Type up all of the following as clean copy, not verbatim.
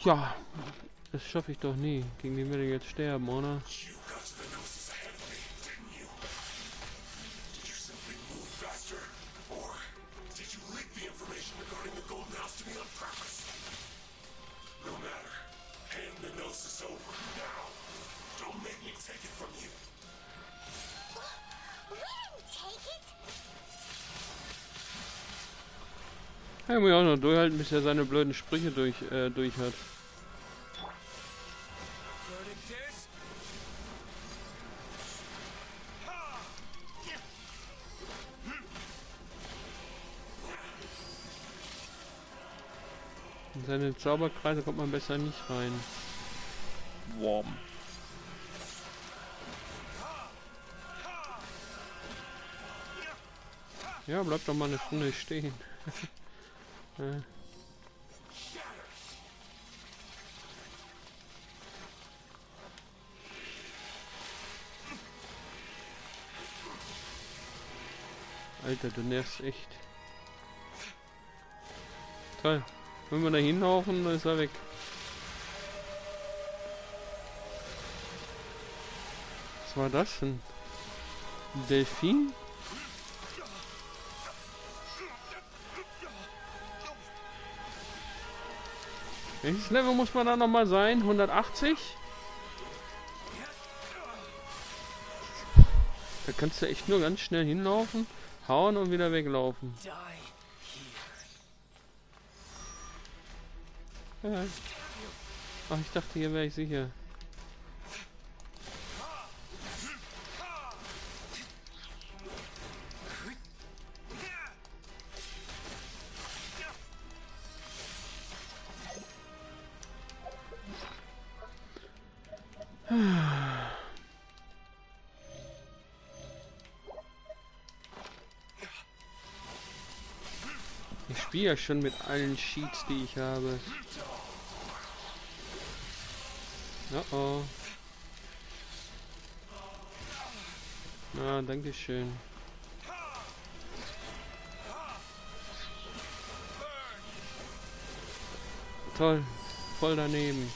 Ja. Das schaffe ich doch nie. Gegen den werde ich jetzt sterben, oder? Er muss ja auch noch durchhalten, bis er seine blöden Sprüche durch hat. In seine Zauberkreise kommt man besser nicht rein. Warm. Ja, bleib doch mal eine Stunde stehen. Ja. Alter, du nervst echt. Toll. Wenn wir da hinlaufen, dann ist er weg. Was war das denn? Ein Delfin? Welches Level muss man da nochmal sein? 180? Da kannst du echt nur ganz schnell hinlaufen, hauen und wieder weglaufen. Ja. Ach, ich dachte, hier wäre ich sicher. Ich spiele ja schon mit allen Cheats, die ich habe. Oh oh. Na, danke schön. Toll, voll daneben.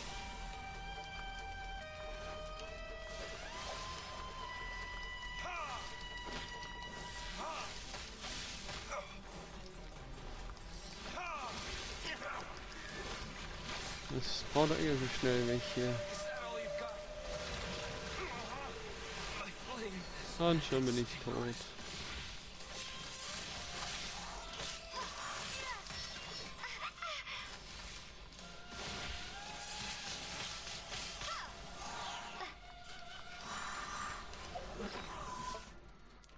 Das braucht er so schnell weg hier. Und schon bin ich tot.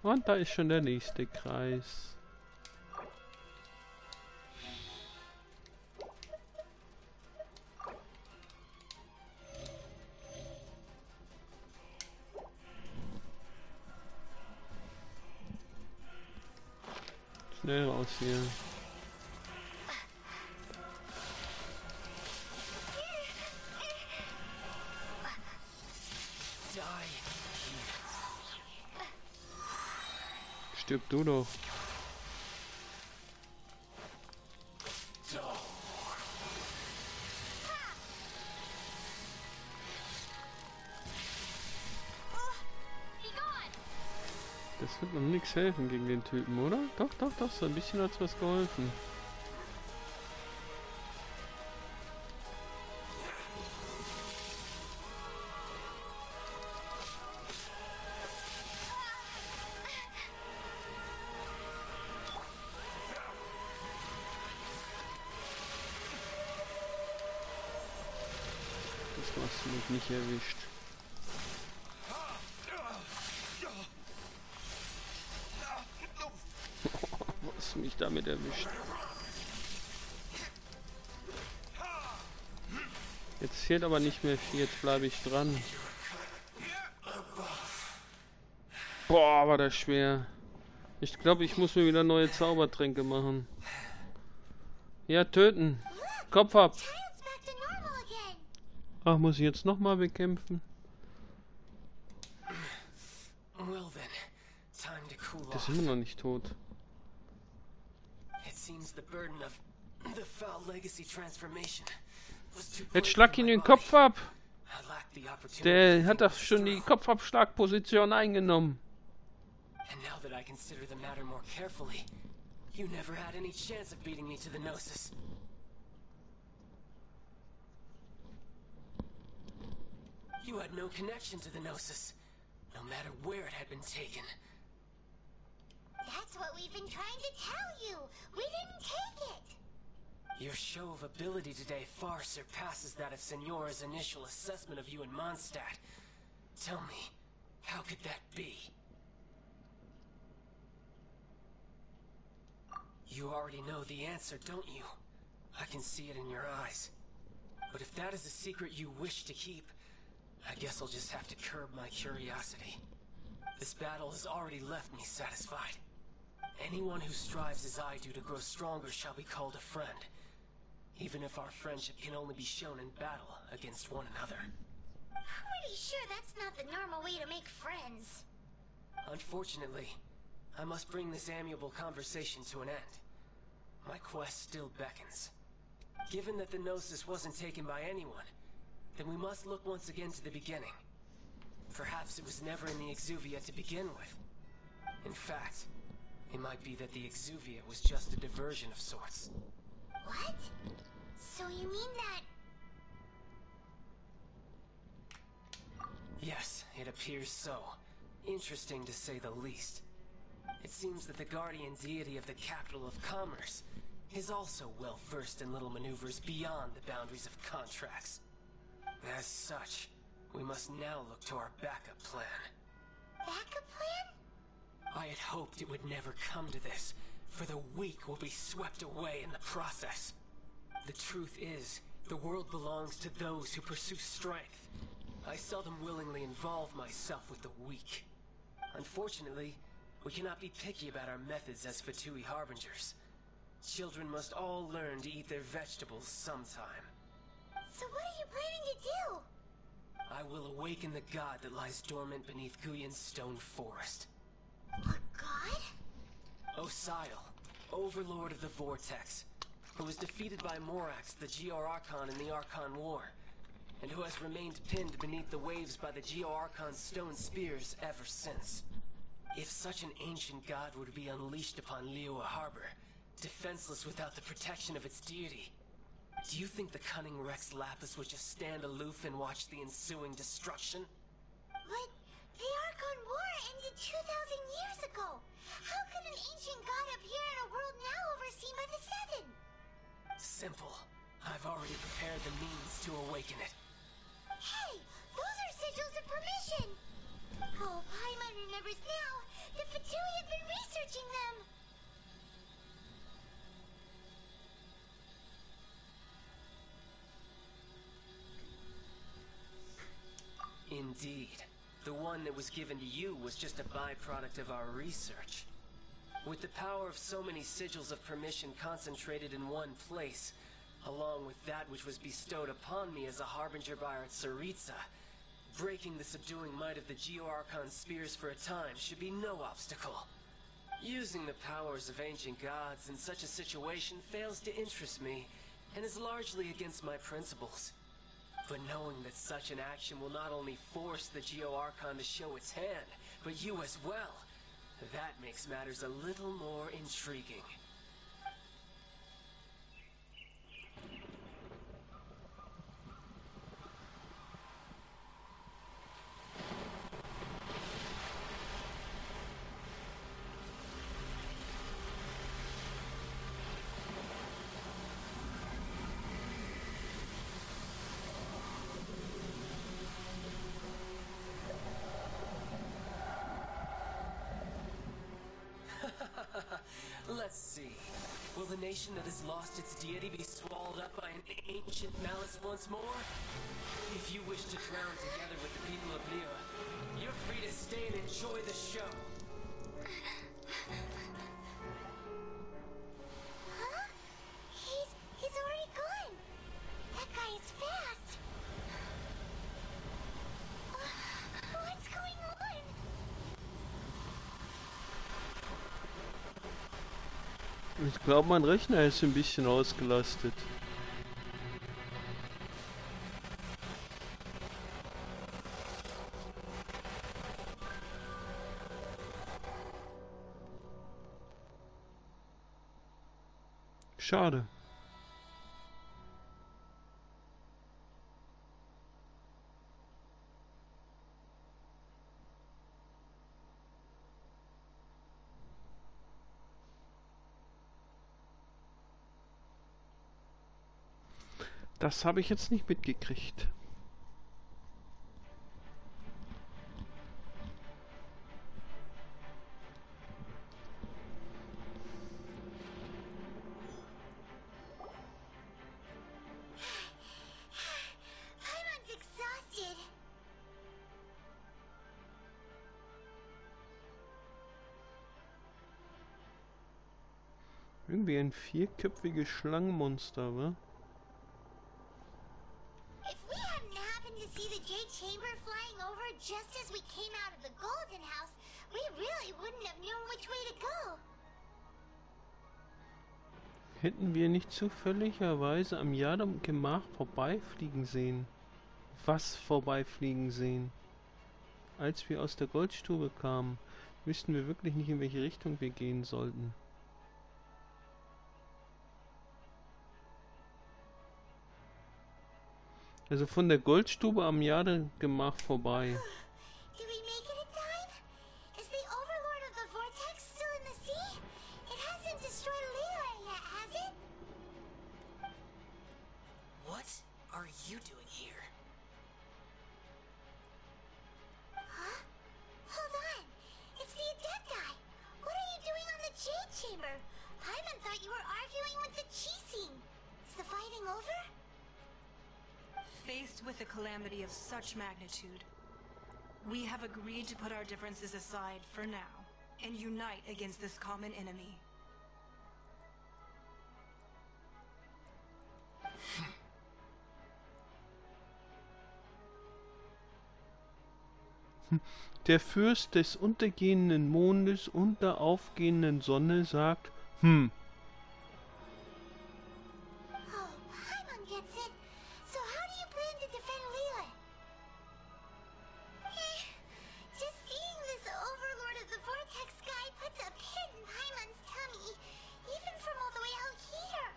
Und da ist schon der nächste Kreis. Schnell raus hier. Stirb du doch. Das wird noch nichts helfen gegen den Typen, oder? Doch, so ein bisschen hat's was geholfen. Das hast du mich nicht erwischt. Was mich damit erwischt. Jetzt fehlt aber nicht mehr viel, jetzt bleibe ich dran. Boah, war das schwer. Ich glaube, ich muss mir wieder neue Zaubertränke machen. Ja, töten. Kopf ab. Ach, muss ich jetzt nochmal bekämpfen? Das ist immer noch nicht tot. It seems the burden of the foul legacy transformation was Jetzt schlag ihn den Kopf ab. Der hat doch schon die Kopfabschlagposition eingenommen. And now that I consider the matter more carefully, you never had any chance of beating me to the Gnosis. You had no connection to the Gnosis, no matter where it had been taken. That's what we've been trying to tell you. We didn't take it. Your show of ability today far surpasses that of Senora's initial assessment of you in Mondstadt. Tell me, how could that be? You already know the answer, don't you? I can see it in your eyes. But if that is a secret you wish to keep, I guess I'll just have to curb my curiosity. This battle has already left me satisfied. Anyone who strives as I do to grow stronger shall be called a friend. Even if our friendship can only be shown in battle against one another. Pretty sure that's not the normal way to make friends. Unfortunately, I must bring this amiable conversation to an end. My quest still beckons. Given that the Gnosis wasn't taken by anyone, then we must look once again to the beginning. Perhaps it was never in the Exuvia to begin with. In fact, it might be that the Exuvia was just a diversion of sorts. What? So you mean that... Yes, it appears so. Interesting to say the least. It seems that the guardian deity of the capital of commerce is also well versed in little maneuvers beyond the boundaries of contracts. As such, we must now look to our backup plan. Backup plan? I had hoped it would never come to this, for the weak will be swept away in the process. The truth is, the world belongs to those who pursue strength. I seldom willingly involve myself with the weak. Unfortunately, we cannot be picky about our methods as Fatui Harbingers. Children must all learn to eat their vegetables sometime. So what are you planning to do? I will awaken the god that lies dormant beneath Guyon's stone forest. A god? Osile, overlord of the Vortex, who was defeated by Morax, the Geo-Archon in the Archon War, and who has remained pinned beneath the waves by the Geo-Archon's stone spears ever since. If such an ancient god were to be unleashed upon Liyue Harbor, defenseless without the protection of its deity, do you think the cunning Rex Lapis would just stand aloof and watch the ensuing destruction? But the Archon War ended 2,000 years ago. How could an ancient god appear in a world now overseen by the Seven? Simple. I've already prepared the means to awaken it. Hey, those are sigils of permission. Oh, Paimon remembers now. The Fatui have been researching them. Indeed. The one that was given to you was just a byproduct of our research. With the power of so many sigils of permission concentrated in one place, along with that which was bestowed upon me as a harbinger by our Tsaritsa, breaking the subduing might of the Geo-Archon spears for a time should be no obstacle. Using the powers of ancient gods in such a situation fails to interest me, and is largely against my principles. But knowing that such an action will not only force the Geo-Archon to show its hand, but you as well, that makes matters a little more intriguing. Let's see. Will the nation that has lost its deity be swallowed up by an ancient malice once more? If you wish to drown together with the people of Liyue, you're free to stay and enjoy the show. Huh? He's already gone. That guy is fast. What's going on? Ich glaube, mein Rechner ist ein bisschen ausgelastet. Schade. Das habe ich jetzt nicht mitgekriegt. Irgendwie ein vierköpfiges Schlangenmonster, wa? If we hadn't happened to see the Jade Chamber flying over just as we came out of the Golden House, we really wouldn't have known which way to go. Hätten wir nicht zufälligerweise am Jade-Gemach vorbeifliegen sehen? Was vorbeifliegen sehen? Als wir aus der Goldstube kamen, wüssten wir wirklich nicht, in welche Richtung wir gehen sollten. Also von der Goldstube am Jade-Gemach vorbei. Did we make it in time? Is the Overlord of the Vortex still in the sea? It hasn't destroyed Liyue yet, has it? What are you doing here? Huh? Hold on. It's the Adepti. What are you doing on the Jade Chamber? Paimon thought you were arguing with the Chising. Is the fighting over? Faced with a calamity of such magnitude, we have agreed to put our differences aside for now and unite against this common enemy. Der Fürst des untergehenden Mondes und der aufgehenden Sonne sagt, Oh, Paimon gets it. So how do you plan to defend Liyue? Just seeing this Overlord of the Vortex guy puts a pit in Paimon's tummy, even from all the way out here.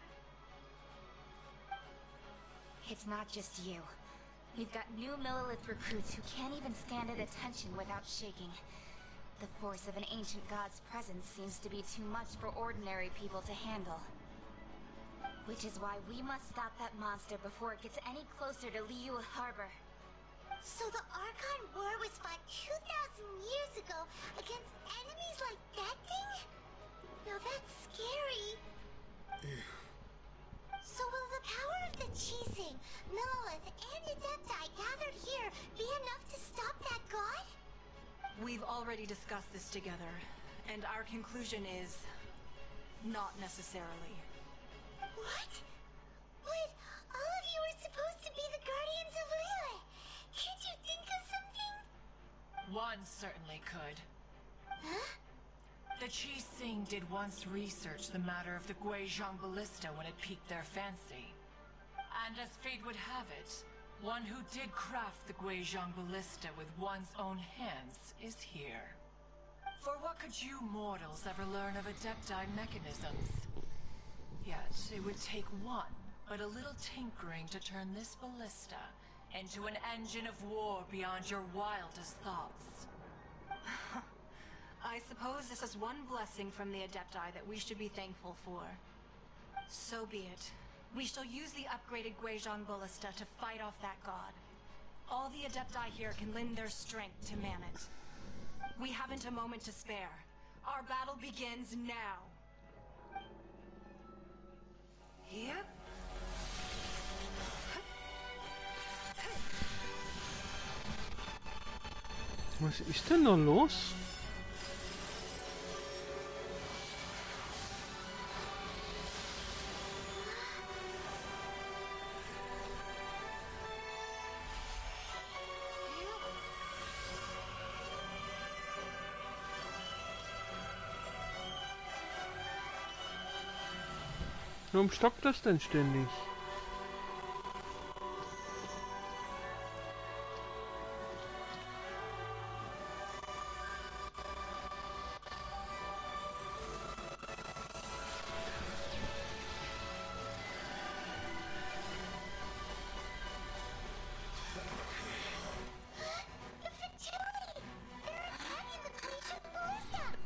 It's not just you. We've got new Millilith recruits who can't even stand at attention without shaking. The force of an ancient god's presence seems to be too much for ordinary people to handle. Which is why we must stop that monster before it gets any closer to Liyue Harbor. So the Archon War was fought 2,000 years ago against enemies like that thing? Now that's scary. So will the power of the Chising, Millilith, and Adepti gathered here be enough to stop that god? We've already discussed this together, and our conclusion is not necessarily. What? But all of you are supposed to be the guardians of Liyue. Can't you think of something? One certainly could. Huh? The Chising did once research the matter of the Guizhong ballista when it piqued their fancy. And as fate would have it, one who did craft the Guizhong ballista with one's own hands is here. For what could you mortals ever learn of Adepti mechanisms? Yet it would take one, but a little tinkering to turn this ballista into an engine of war beyond your wildest thoughts. I suppose this is one blessing from the Adepti that we should be thankful for. So be it. We shall use the upgraded Guizhong ballista to fight off that god. All the Adepti here can lend their strength to man it. We haven't a moment to spare. Our battle begins now. Yep. was ist denn da los? Warum stockt das denn ständig?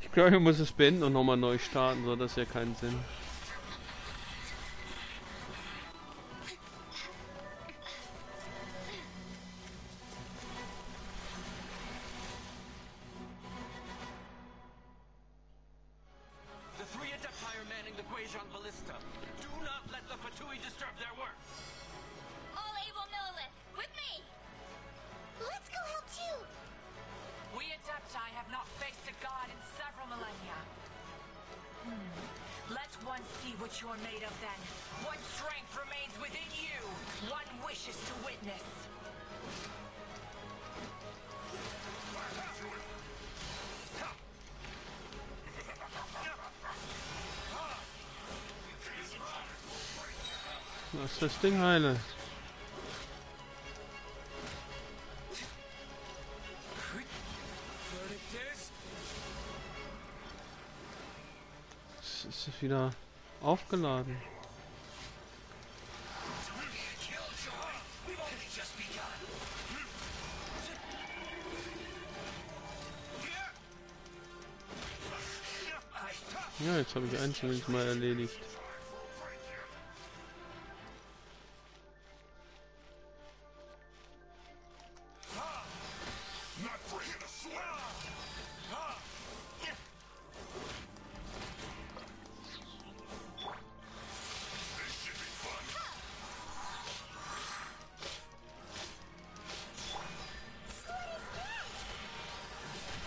Ich glaube, ich muss es beenden und nochmal neu starten, so das ist ja keinen Sinn. The three Adepti are manning the Guizhong Ballista. Do not let the Fatui disturb their work. All able Millilith, with me! Let's go help too! We Adepti have not faced a god in several millennia. Let one see what you're made of then. What strength remains within you? One wishes to witness. Lass das Ding heile. Es ist wieder aufgeladen. Ja, jetzt habe ich eins zumindest mal erledigt.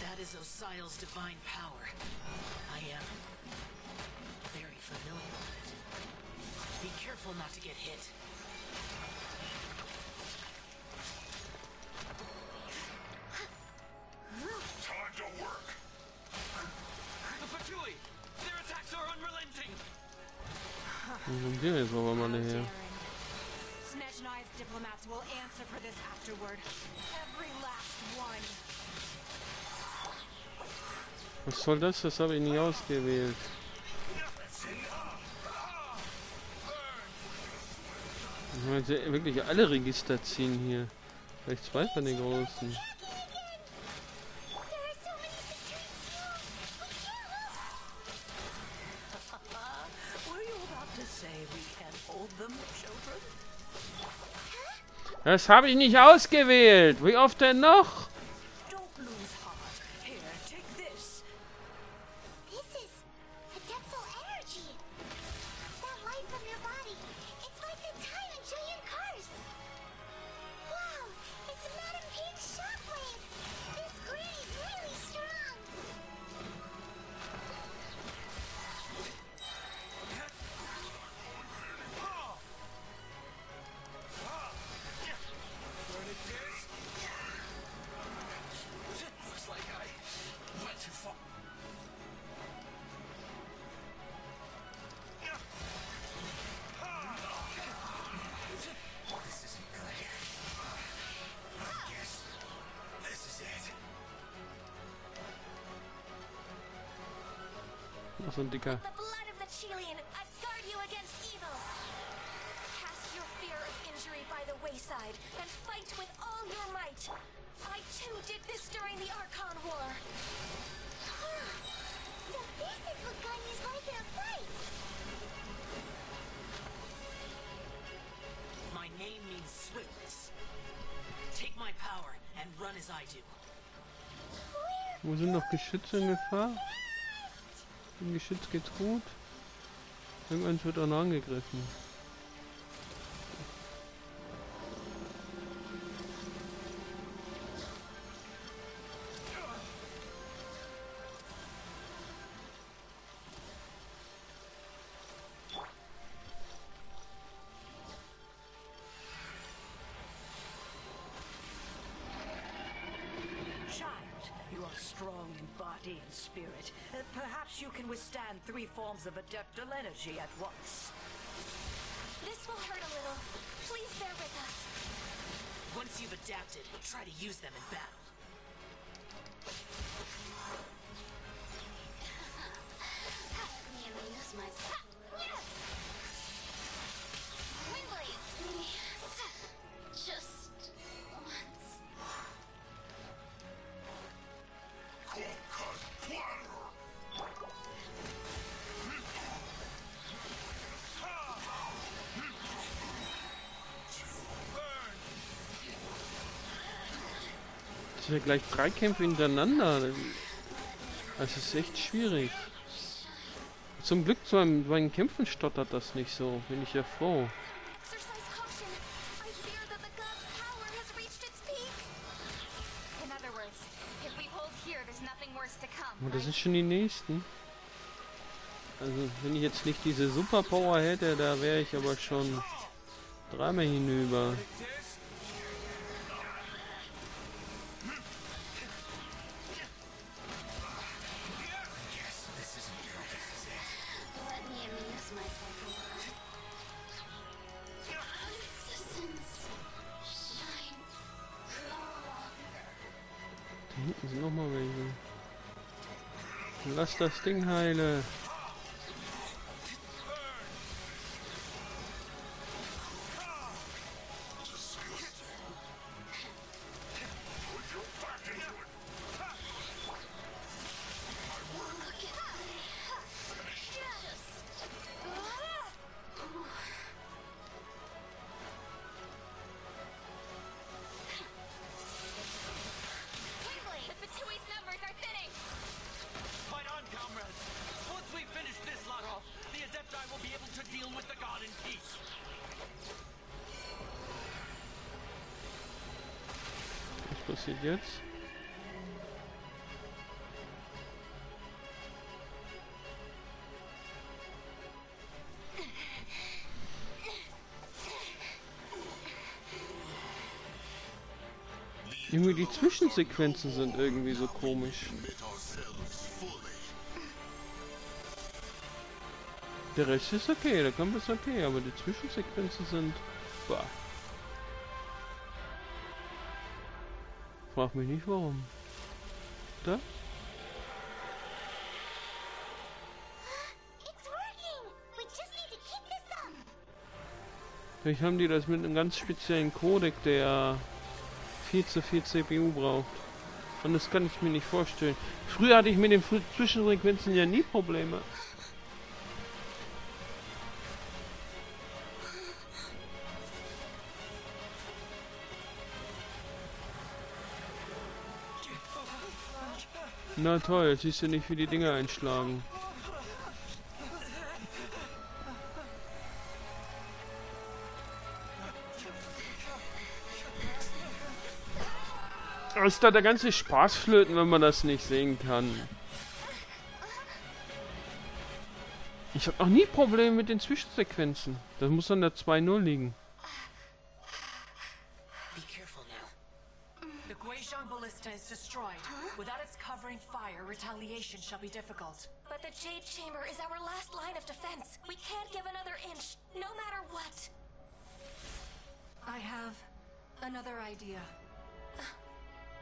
That is Osial's divine power. I am very familiar with it. Be careful not to get hit. Time to work. The Fatui! Their attacks are unrelenting! Wo sind wir jetzt aber mal her? Snezhnaya's diplomats will answer for this afterward. Every last one. Was soll das? Das habe ich nicht ausgewählt. Ich muss jetzt wirklich alle Register ziehen hier. Vielleicht zwei von den großen. There are so many secrets! Were you about to say we can't hold them, children? Das habe ich nicht ausgewählt. Wie oft denn noch? Don't lose heart. Here, take this. This is adeptal energy. That light from your body. It's like the time in Julian Cars. Wow, it's a Madame Pink shockwave. This grid is really strong. Looks like I went too far. This isn't good. I guess this is it. Ach, so ein dicker. The blood of the Chilean, I guard you against evil. Cast your fear of injury by the wayside and fight with all your might. I too did this during the Archon War. So this is what Ganya's like in a fight. My name means swiftness. Take my power and run as I do. Wo sind noch Geschütze in Gefahr? Im Geschütz geht's gut. Irgendwann wird auch noch angegriffen. Child, you are strong in body and spirit. Perhaps you can withstand three forms of adeptal energy at once. This will hurt a little. Please bear with us. Once you've adapted, try to use them in battle. Let me amuse myself a little. When will you please? Just once. Cold cut platter. Das sind ja gleich 3 Kämpfe hintereinander. Das ist echt schwierig. Zum Glück bei meinen Kämpfen stottert das nicht so. Bin ich ja froh. Exercise caution. I fear that the god's power has reached its peak. In other words, if we hold here, there's nothing worse to come. Und das sind schon die nächsten. Also wenn ich jetzt nicht diese Superpower hätte, da wäre ich aber schon dreimal hinüber. Let me amuse myself a while. Citizens, shine, glow. Da hinten sind nochmal welche. Lass das Ding heile. The Fatui's numbers are thinning. Fight on, comrades! Once we finish this lot off, the Adepti will be able to deal with the god in peace. Was passiert jetzt? Irgendwie die Zwischensequenzen sind irgendwie so komisch. Der Rest ist okay, der Kampf ist okay, aber die Zwischensequenzen sind... Boah. Frag mich nicht warum. Da? It's working. We just need to keep this up. Vielleicht haben die das mit einem ganz speziellen Codec, der 4 zu 4 CPU braucht. Und das kann ich mir nicht vorstellen. Früher hatte ich mit den Zwischensequenzen ja nie Probleme. Na toll, jetzt siehst du nicht, wie die Dinger einschlagen. Ist da der ganze Spaß flöten, wenn man das nicht sehen kann. Ich habe noch nie Probleme mit den Zwischensequenzen. Das muss an der 2.0 liegen. Be careful now. The Guizhong Ballista is destroyed. Without its covering fire, retaliation shall be difficult. But the Jade Chamber is our last line of defense. We can't give another inch, no matter what. I have another idea.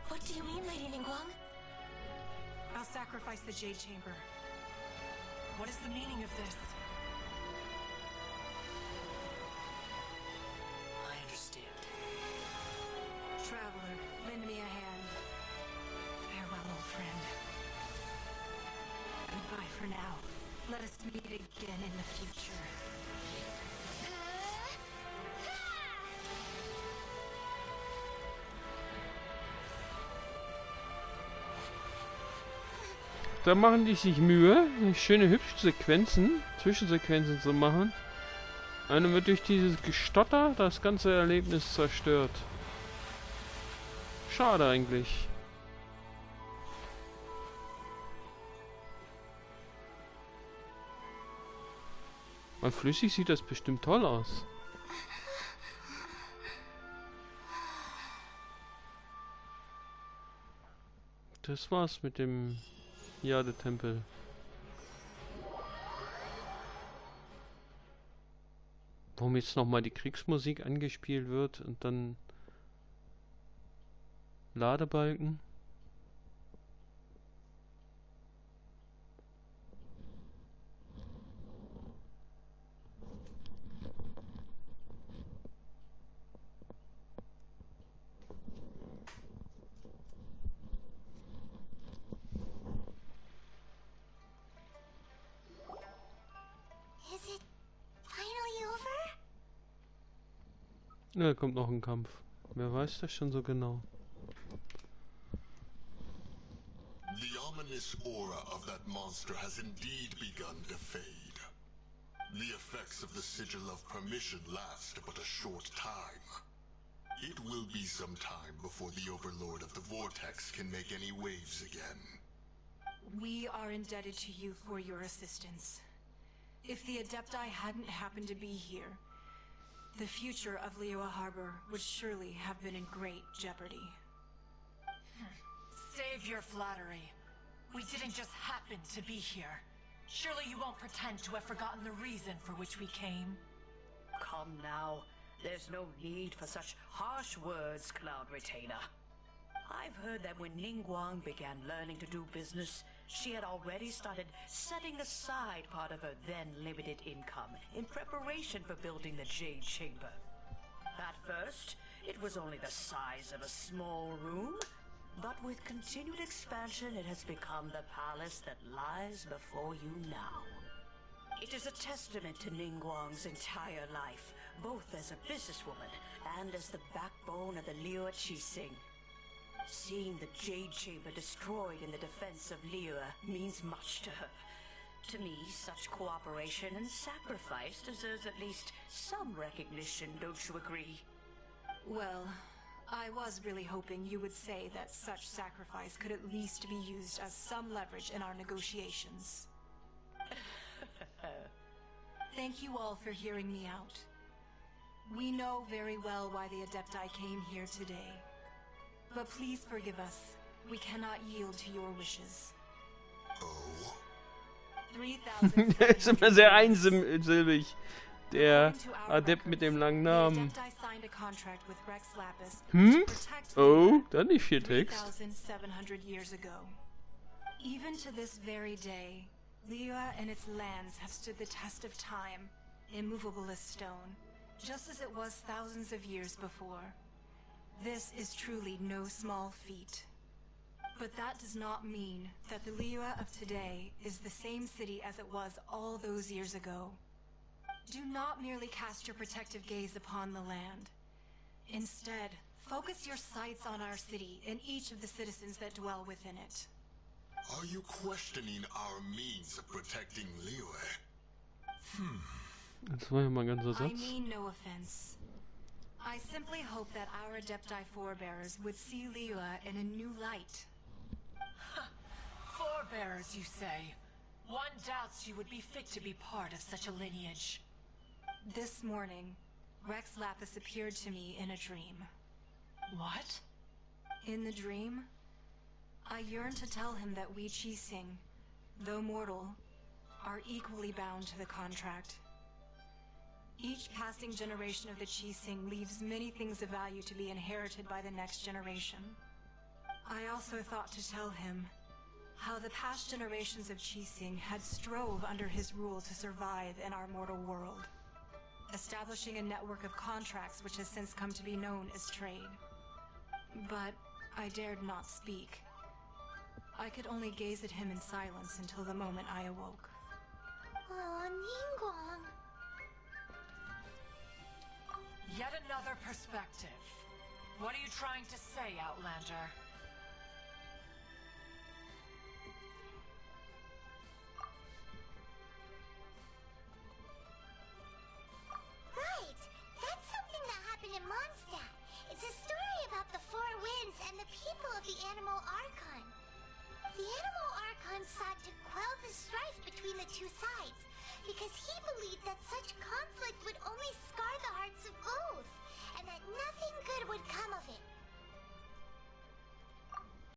What do you mean, Lady Ningguang? I'll sacrifice the Jade Chamber. What is the meaning of this? I understand. Traveler, lend me a hand. Farewell, old friend. Goodbye for now. Let us meet again in the future. Da machen die sich Mühe, schöne hübsche Sequenzen, Zwischensequenzen zu machen. Und dann wird durch dieses Gestotter das ganze Erlebnis zerstört. Schade eigentlich. Mal flüssig sieht das bestimmt toll aus. Das war's mit dem Jade-Tempel. Warum jetzt nochmal die Kriegsmusik angespielt wird und dann Ladebalken? Is it finally over? Ja, da kommt noch ein Kampf. Wer weiß das schon so genau? The ominous aura of that monster has indeed begun to fade. The effects of the sigil of permission last but a short time. It will be some time before the Overlord of the Vortex can make any waves again. We are indebted to you for your assistance. If the Adepti hadn't happened to be here, the future of Liyue Harbor would surely have been in great jeopardy. Save your flattery. We didn't just happen to be here. Surely you won't pretend to have forgotten the reason for which we came. Come now. There's no need for such harsh words, Cloud Retainer. I've heard that when Ningguang began learning to do business, she had already started setting aside part of her then limited income in preparation for building the Jade Chamber. At first, it was only the size of a small room, but with continued expansion it has become the palace that lies before you now. It is a testament to Ningguang's entire life, both as a businesswoman and as the backbone of the Liyue Qixing. Seeing the Jade Chamber destroyed in the defense of Liyue means much to her. To me, such cooperation and sacrifice deserves at least some recognition, don't you agree? Well, I was really hoping you would say that such sacrifice could at least be used as some leverage in our negotiations. Thank you all for hearing me out. We know very well why the Adepti came here today. But please forgive us. We cannot yield to your wishes. Oh? 3,000 Der ist immer sehr einsilbig. Der Adept mit dem langen Namen. Hm? Oh, dann nicht viel Text. 3,700 years ago. Even to this very day, Liyue and its lands have stood the test of time, immovable as stone, just as it was thousands of years before. This is truly no small feat. But that does not mean that the Liyue of today is the same city as it was all those years ago. Do not merely cast your protective gaze upon the land. Instead, focus your sights on our city and each of the citizens that dwell within it. Are you questioning our means of protecting Liyue? Das war ja mal ein ganzer I Satz. mean no offense. I simply hope that our Adepti forebears would see Liyue in a new light. Forebearers, you say? One doubts you would be fit to be part of such a lineage. This morning, Rex Lapis appeared to me in a dream. What? In the dream, I yearned to tell him that we Qixing, though mortal, are equally bound to the contract. Each passing generation of the Qixing leaves many things of value to be inherited by the next generation. I also thought to tell him how the past generations of Qixing had strove under his rule to survive in our mortal world, establishing a network of contracts which has since come to be known as trade. But I dared not speak. I could only gaze at him in silence until the moment I awoke. Oh, Ningguang. Yet another perspective. What are you trying to say, Outlander? Right! That's something that happened in Mondstadt. It's a story about the four winds and the people of the Anemo Archon. The Anemo Archon sought to quell the strife between the two sides, because he believed that such conflict would only scar the hearts of both, and that nothing good would come of it.